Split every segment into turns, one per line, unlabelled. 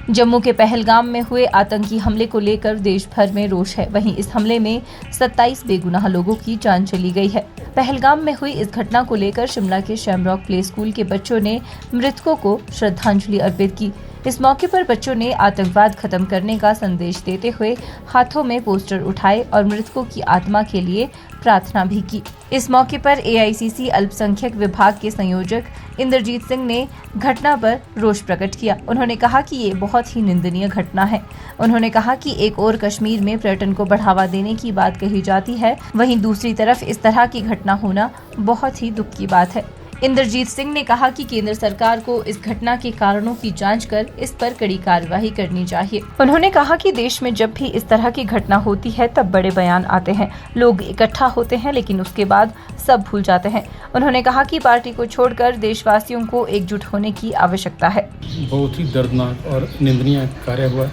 जम्मू के पहलगाम में हुए आतंकी हमले को लेकर देश भर में रोष है। वहीं इस हमले में 27 बेगुनाह लोगों की जान चली गई है। पहलगाम में हुई इस घटना को लेकर शिमला के शैमरॉक प्ले स्कूल के बच्चों ने मृतकों को श्रद्धांजलि अर्पित की। इस मौके पर बच्चों ने आतंकवाद खत्म करने का संदेश देते हुए हाथों में पोस्टर उठाए और मृतकों की आत्मा के लिए प्रार्थना भी की। इस मौके पर AICC अल्पसंख्यक विभाग के संयोजक इंद्रजीत सिंह ने घटना पर रोष प्रकट किया। उन्होंने कहा कि ये बहुत ही निंदनीय घटना है। उन्होंने कहा कि एक ओर कश्मीर में पर्यटन को बढ़ावा देने की बात कही जाती है, वहीं दूसरी तरफ इस तरह की घटना होना बहुत ही दुख की बात है। इंद्रजीत सिंह ने कहा कि केंद्र सरकार को इस घटना के कारणों की जांच कर इस पर कड़ी कार्रवाई करनी चाहिए। उन्होंने कहा कि देश में जब भी इस तरह की घटना होती है तब बड़े बयान आते हैं, लोग इकट्ठा होते हैं, लेकिन उसके बाद सब भूल जाते हैं। उन्होंने कहा कि पार्टी को छोड़कर देशवासियों को एकजुट होने की आवश्यकता है।
बहुत ही दर्दनाक और निंदनीय कार्य हुआ।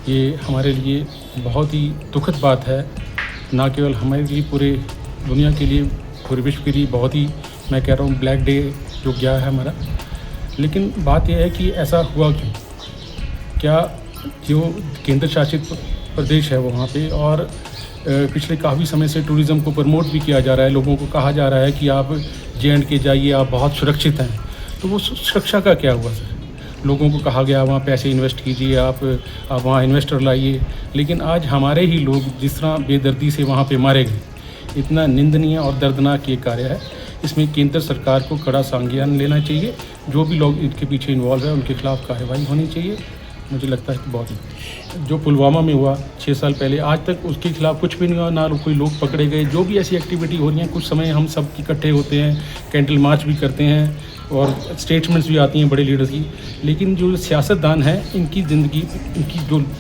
ये हमारे लिए बहुत ही दुखद बात है, न केवल हमारे लिए, पूरे दुनिया के लिए, पूरे विश्व के लिए बहुत ही, मैं कह रहा हूँ, ब्लैक डे जो गया है हमारा। लेकिन बात यह है कि ऐसा हुआ क्यों? क्या जो केंद्र शासित प्रदेश है वहाँ पे, और पिछले काफ़ी समय से टूरिज़्म को प्रमोट भी किया जा रहा है, लोगों को कहा जा रहा है कि आप J&K जाइए, आप बहुत सुरक्षित हैं। तो वो सुरक्षा का क्या हुआ सर? लोगों को कहा गया वहाँ पैसे इन्वेस्ट कीजिए, आप वहाँ इन्वेस्टर लाइए, लेकिन आज हमारे ही लोग जिस तरह बेदर्दी से वहाँ पे मारे गए, इतना निंदनीय और दर्दनाक ये कार्य है। इसमें केंद्र सरकार को कड़ा संज्ञान लेना चाहिए। जो भी लोग इनके पीछे इन्वॉल्व है उनके खिलाफ कार्रवाई होनी चाहिए। मुझे लगता है कि बहुत ही, जो पुलवामा में हुआ 6 साल पहले, आज तक उसके खिलाफ कुछ भी नहीं हुआ, ना कोई लोग पकड़े गए। जो भी ऐसी एक्टिविटी हो रही है, कुछ समय हम सब इकट्ठे होते हैं, कैंडल मार्च भी करते हैं और स्टेटमेंट्स भी आती हैं बड़े लीडर्स की, लेकिन जो सियासतदान है इनकी ज़िंदगी,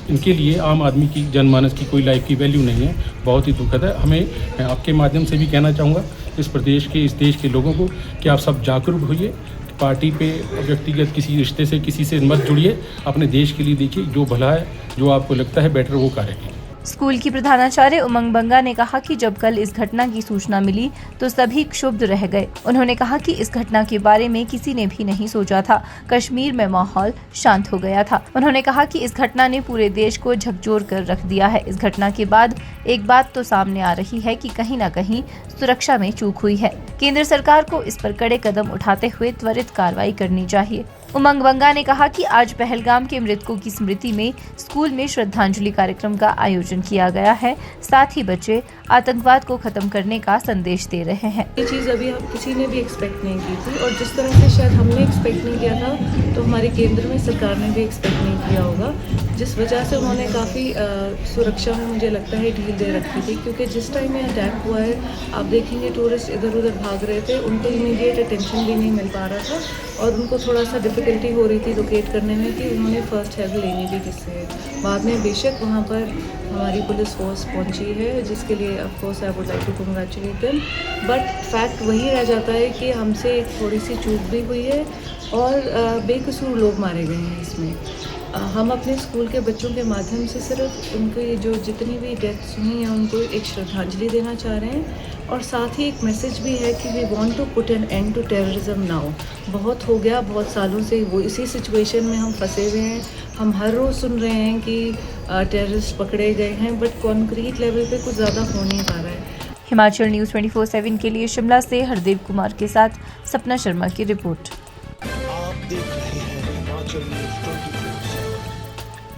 इनके लिए आम आदमी की, जनमानस की कोई लाइफ की वैल्यू नहीं है। बहुत ही दुखद है। मैं आपके माध्यम से भी कहना चाहूँगा इस प्रदेश के, इस देश के लोगों को कि आप सब जागरूक होइए। पार्टी पे, व्यक्तिगत किसी रिश्ते से, किसी से मत जुड़िए। अपने देश के लिए देखिए, जो भला है, जो आपको लगता है बेटर, वो कार्य कीजिए।
स्कूल की प्रधानाचार्य उमंग बंगा ने कहा कि जब कल इस घटना की सूचना मिली तो सभी क्षुब्ध रह गए। उन्होंने कहा कि इस घटना के बारे में किसी ने भी नहीं सोचा था। कश्मीर में माहौल शांत हो गया था। उन्होंने कहा कि इस घटना ने पूरे देश को झकझोर कर रख दिया है। इस घटना के बाद एक बात तो सामने आ रही है कि कहीं न कहीं सुरक्षा में चूक हुई है। केंद्र सरकार को इस पर कड़े कदम उठाते हुए त्वरित कार्रवाई करनी चाहिए। उमंग बंगा ने कहा कि आज पहलगाम के मृतकों की स्मृति में स्कूल में श्रद्धांजलि कार्यक्रम का आयोजन किया गया है। साथ ही बच्चे आतंकवाद को खत्म करने का संदेश दे रहे हैं।
ये चीज़ अभी किसी ने भी एक्सपेक्ट नहीं की थी, और जिस तरह से शायद हमने एक्सपेक्ट नहीं किया था, तो हमारे केंद्र में सरकार ने भी एक्सपेक्ट नहीं किया होगा, जिस वजह से उन्होंने काफ़ी सुरक्षा में, मुझे लगता है, ढील दे रखी थी। क्योंकि जिस टाइम में अटैक हुआ है, आप देखेंगे टूरिस्ट इधर उधर भाग रहे थे, उनको इमीडिएट अटेंशन भी नहीं मिल पा रहा था, और उनको थोड़ा सा डिफ़िकल्टी हो रही थी लोकेट करने में कि उन्होंने फर्स्ट हेल्प लेनी थी किससे। बाद में बेशक वहाँ पर हमारी पुलिस फोर्स पहुँची है, जिसके लिए of course I would like to congratulate them. But fact वही रह जाता है कि हमसे एक थोड़ी सी चूक भी हुई है, और बेकसूर लोग मारे गए हैं इसमें। हम अपने स्कूल के बच्चों के माध्यम से सिर्फ उनके जो जितनी भी डेथ्स हुई हैं उनको एक श्रद्धांजलि देना चाह रहे हैं, और साथ ही एक मैसेज भी है कि we want to put an end to terrorism now. बहुत हो गया, बहुत सालों से वो इसी सिचुएशन में हम फंसे हुए हैं। हम हर रोज़ सुन रहे हैं कि टेररिस्ट पकड़े गए हैं, बट कॉन्क्रीट लेवल पे कुछ ज़्यादा हो नहीं पा रहा है।
हिमाचल न्यूज़ 24/7 के लिए शिमला से हरदेव कुमार के साथ सपना शर्मा की रिपोर्ट।